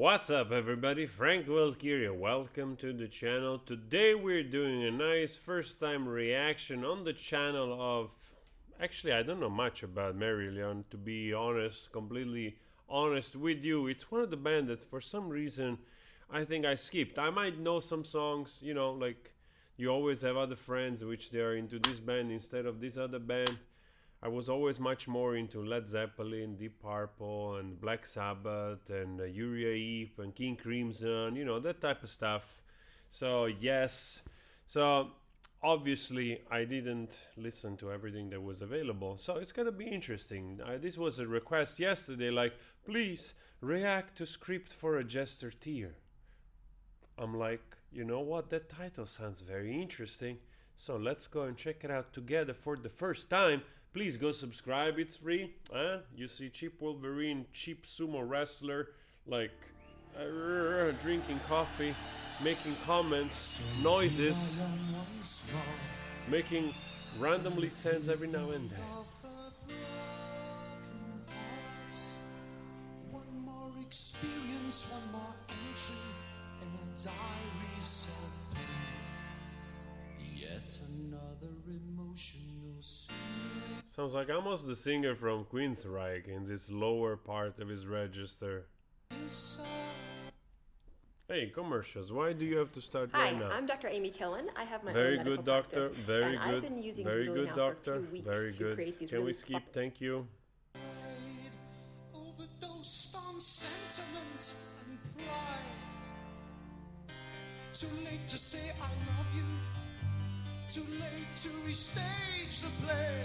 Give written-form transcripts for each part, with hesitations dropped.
What's up everybody, Frank Wilk here, welcome to the channel. Today we're doing a nice first time reaction on the channel of... Actually, I don't know much about Marillion, to be honest, completely honest with you. It's one of the bands that for some reason I think I skipped. I might know some songs, you know, like you always have other friends which they are into this band instead of this other band. I was always much more into Led Zeppelin, Deep Purple, and Black Sabbath, and Uriah Heep, and King Crimson, you know, that type of stuff. So, yes. So, obviously, I didn't listen to everything that was available. So, it's gonna be interesting. This was a request yesterday, like, please react to script for a Jester tier. I'm like, you know what? That title sounds very interesting. So let's go and check it out together for the first time. Please go subscribe, it's free. You see cheap Wolverine, cheap sumo wrestler, like drinking coffee, making comments, noises, making randomly sounds every now and then. One more experience, one more entry in a diary of pain. Yet another emotional scene. Sounds like almost the singer from Queensryche in this lower part of his register. Hey, commercials, why do you have to start right now? Hi, I'm Dr. Amy Killen. I have my Very own good, medical doctor. practice, Very and good. I've been using Very Marillion good, now doctor. for 2 weeks Very to good. create these Can really we skip? Thank you. Overdosed on sentiment and pride. Too late to say I love you. Too late to restage the play.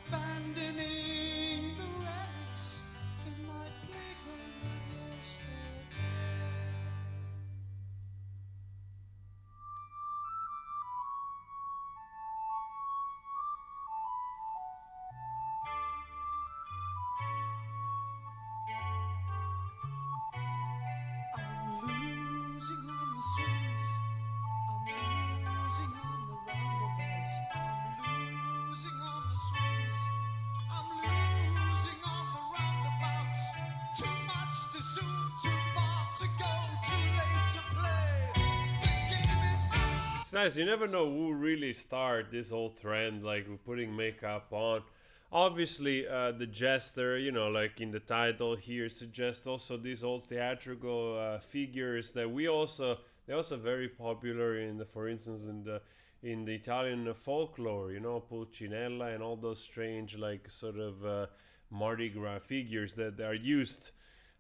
Abandoning the relics in my playground of yesterday. I'm losing on the swings. I'm losing on the roundabouts. I'm losing on the swings. I'm losing on the roundabouts. Too much too soon, too far to go, too late to play. The game is on. It's nice. You never know who really started this whole trend, like putting makeup on. Obviously, the Jester, you know, like in the title here, suggests also these old theatrical figures that they're also very popular in the, for instance, in the Italian folklore, you know, Pulcinella and all those strange, like sort of Mardi Gras figures that are used.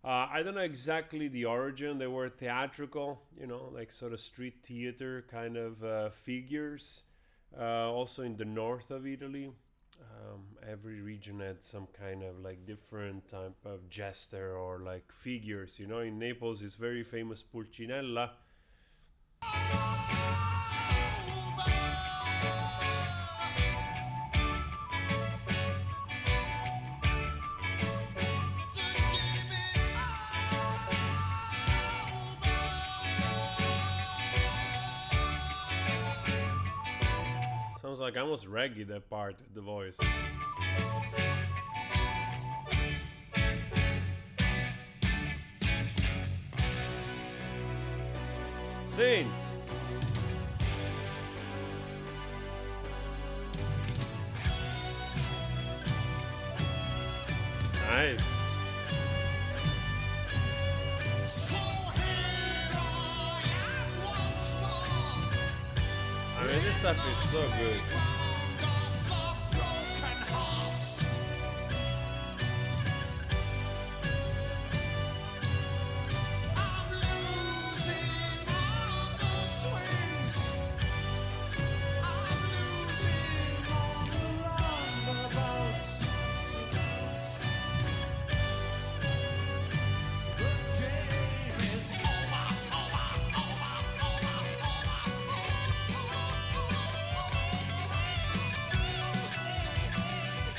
I don't know exactly the origin. They were theatrical, you know, like sort of street theater kind of figures. Also in the north of Italy. Every region had some kind of like different type of jester or like figures, you know. In Naples it's very famous Pulcinella. Sounds like almost reggae, that part, the voice. Saints. Nice. So here I am once more. I mean, this stuff is so good. Playground of the broken hearts. I'm losing on the swings. I'm losing on the roundabouts. The game is over, over, over,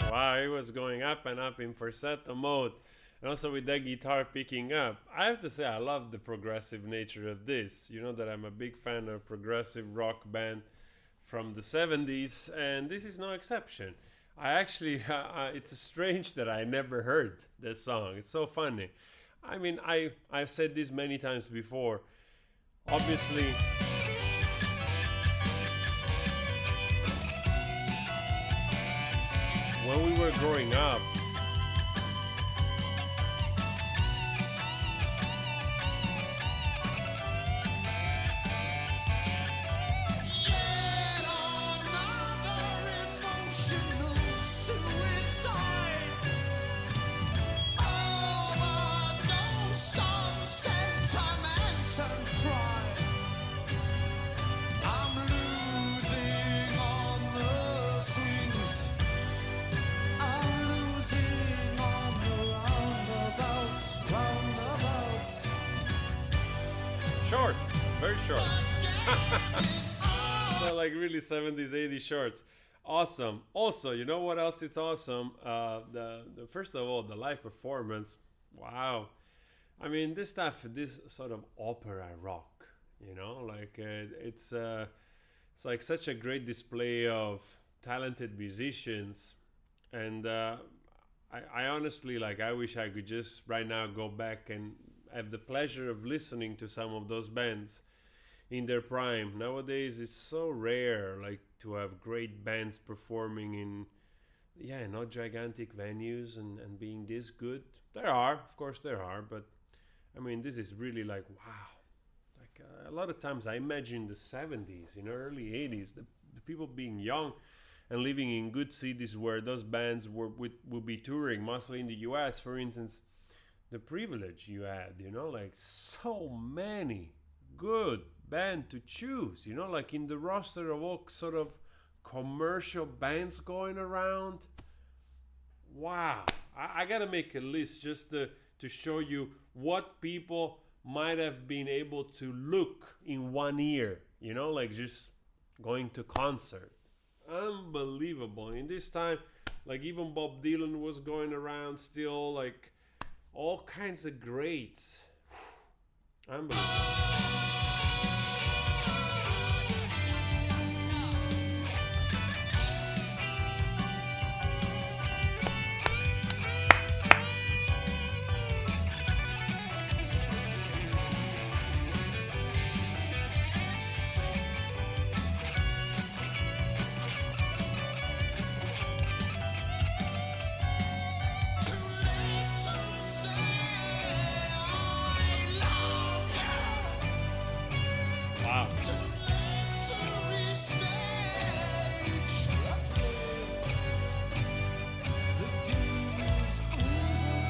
Wow, it was going up and up in falsetto mode. And also with that guitar picking up. I have to say, I love the progressive nature of this. You know that I'm a big fan of progressive rock band from the 70s, and this is no exception. I actually, it's strange that I never heard this song. It's so funny. I mean, I've said this many times before. Obviously, when we were growing up, Yet another emotional suicide. Overdosed on sentiments and pride. I'm losing on the swings. I'm losing on the roundabouts, roundabouts. shorts, very short. The game is So like really 70s, 80s shorts. Awesome. Also, you know what else? It's awesome. The first of all, the live performance. Wow. I mean, this stuff, this sort of opera rock. You know, like it's like such a great display of talented musicians, and I honestly like. I wish I could just right now go back and have the pleasure of listening to some of those bands in their prime. Nowadays it's so rare like to have great bands performing in, yeah, not gigantic venues and being this good. There are, of course there are, but I mean this is really like wow. Like a lot of times I imagine the 70s, you know, early 80s, the people being young and living in good cities where those bands would be touring, mostly in the US, for instance. The privilege you had, you know, like so many good band to choose, you know, like in the roster of all sort of commercial bands going around. Wow. I gotta make a list just to show you what people might have been able to look in one year, you know, like just going to concert. Unbelievable. In this time, like even Bob Dylan was going around still, like all kinds of greats. Unbelievable. too late to say I love you. Wow. Too late to restage the play. The game is over.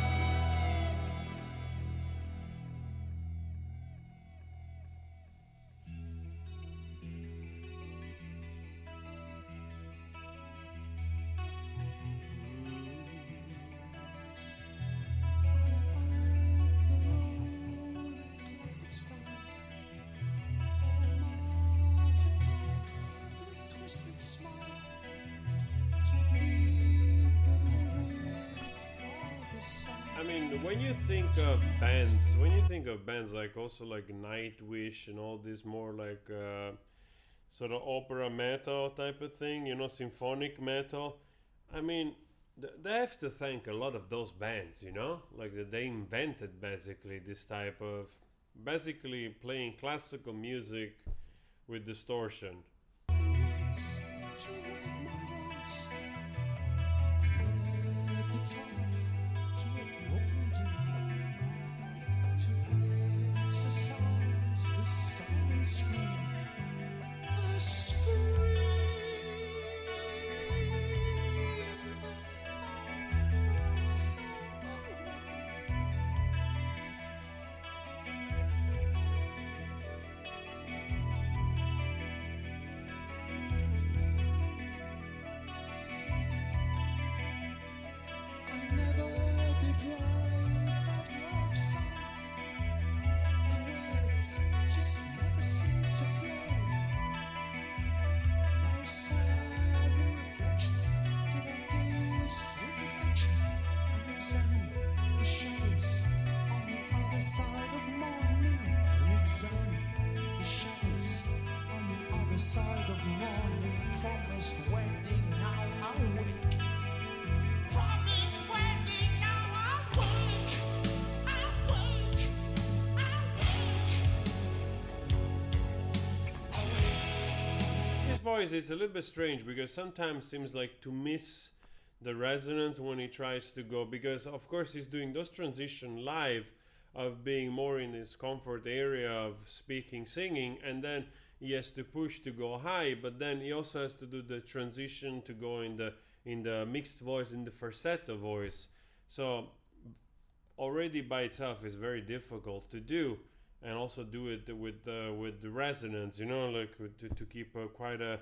Classic style, aromatic carved with twisted smile, to bleed the lyric for the sun. I mean, when you think of bands like also like Nightwish and all this more like sort of opera metal type of thing, you know, symphonic metal. I mean, they have to thank a lot of those bands, you know, like that they invented basically this type of basically playing classical music with distortion. Lights to right my wrongs. I led the tough to a broken dream, to exercise the silent scream. I scream. That's from somewhere. voice is a little bit strange because sometimes seems like to miss the resonance when he tries to go, because of course he's doing those transition live of being more in his comfort area of speaking, singing, and then he has to push to go high, but then he also has to do the transition to go in the mixed voice, in the falsetto voice. So already by itself is very difficult to do, and also do it with the resonance, like to keep quite a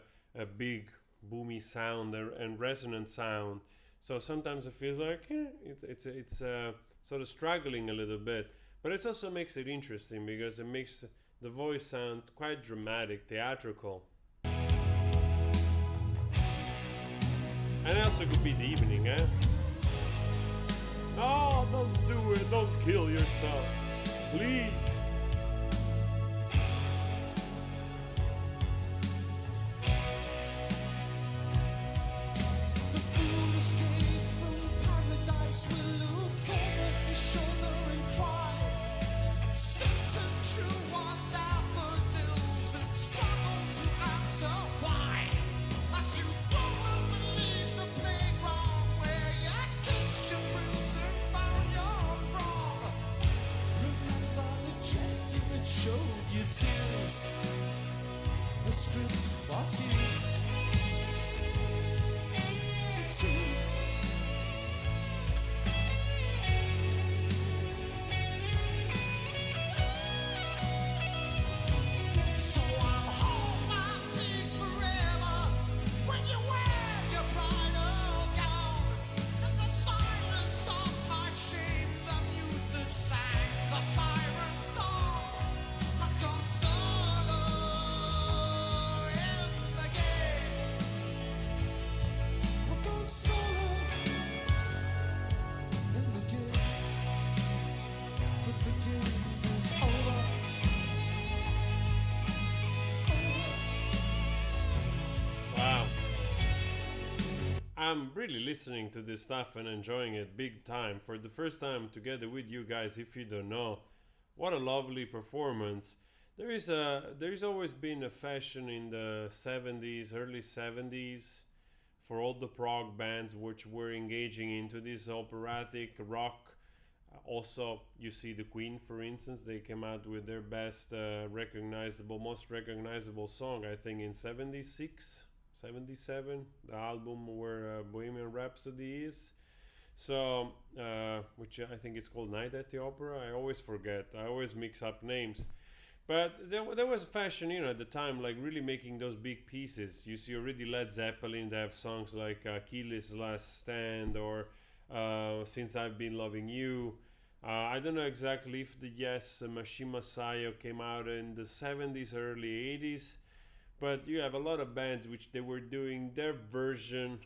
big boomy sound and resonant sound. So sometimes it feels like it's sort of struggling a little bit, but it also makes it interesting because it makes the voice sound quite dramatic, theatrical. And also could be the evening, eh? No, don't do it, don't kill yourself, please. The fool escaped from paradise will look over his shoulder and cry. Satan true on daffodils and struggle to answer why. As you grow up beneath the playground where you kissed your bruise and found your wrong. Remember the Jester that showed you tears, a script for tears. Tears. So I'll hold my peace forever when you wear your bridal gown. In the silence of my shame, the mute that sang the siren song has gone solo in the game. I've gone solo in the game, but the game is over. Wow. I'm really listening to this stuff and enjoying it big time. For the first time together with you guys, if you don't know, what a lovely performance. There is always been a fashion in the 70s, early 70s, for all the prog bands which were engaging into this operatic rock. Also, you see the Queen, for instance, they came out with their best most recognizable song, I think in 76, 77, the album where Bohemian Rhapsody is. So, which I think it's called Night at the Opera. I always forget, I always mix up names. But there was fashion, at the time, like really making those big pieces. You see already Led Zeppelin, they have songs like Achilles' Last Stand or Since I've Been Loving You. I don't know exactly if the Yes, Mashima Sayo came out in the 70s, early 80s. But you have a lot of bands which they were doing their version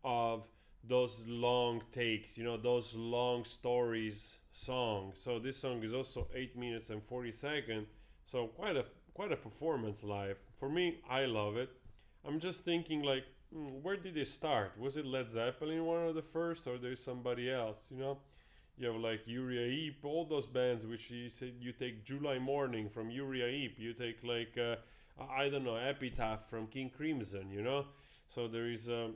of those long takes, those long stories songs. So this song is also 8 minutes and 40 seconds. So quite a performance live. For me, I love it. I'm just thinking like, where did it start? Was it Led Zeppelin one of the first, or there's somebody else? You have like Uriah Heep, all those bands which you said you take July Morning from Uriah Heep, you take like I don't know, Epitaph from King Crimson, So there is a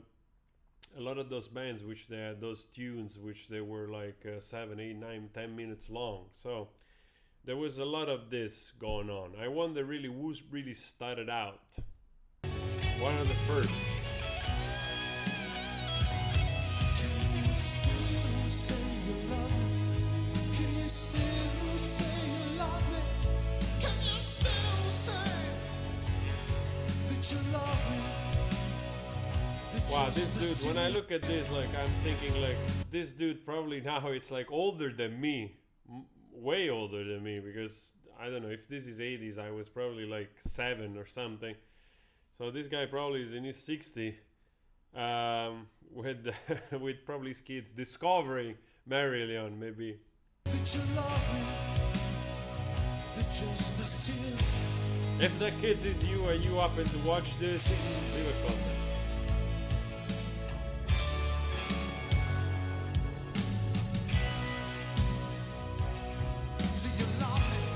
lot of those bands which they had those tunes which they were like 7, 8, 9, 10 minutes long. So there was a lot of this going on. I wonder really who's really started out. One of the first. Can you still say you love me? Can you still say you love me? Can you still say that you love me? That Wow, you're this dude, still when I look at this, like, I'm thinking, like, this dude probably now it's like older than me. Way older than me, because I don't know, if this is 80s, I was probably like 7 or something. So this guy probably is in his 60s, with with probably his kids discovering Marillion, maybe. that you love me. That just as tears. If the kids is you and you happen to watch this, leave a comment. Do you love me?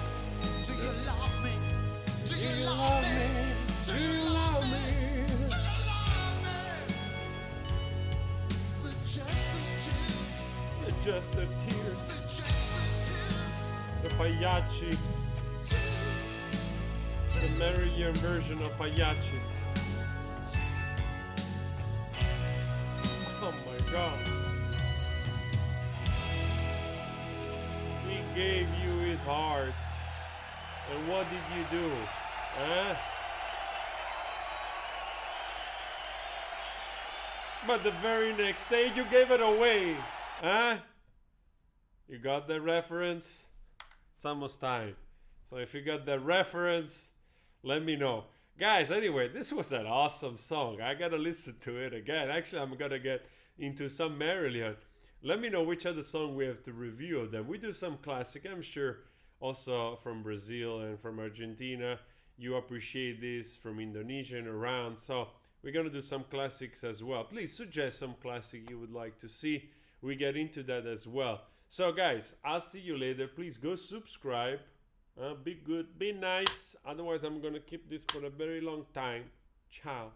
Do you love me? Do you love me? Do you love me? Jester tears, the Jester's tears, the Pagliacci, the Marillion version of Pagliacci. Oh my God. He gave you his heart. And what did you do? Huh? But the very next day you gave it away. Huh? You got the reference? It's almost time. So if you got the reference, let me know. Guys, anyway, this was an awesome song. I gotta listen to it again. Actually, I'm gonna get into some Marillion. Let me know which other song we have to review of them. We do some classic. I'm sure also from Brazil and from Argentina, you appreciate this, from Indonesia and around. So we're gonna do some classics as well. Please suggest some classic you would like to see. We get into that as well. So guys, I'll see you later. Please go subscribe. Be good, be nice. Otherwise, I'm gonna keep this for a very long time. Ciao.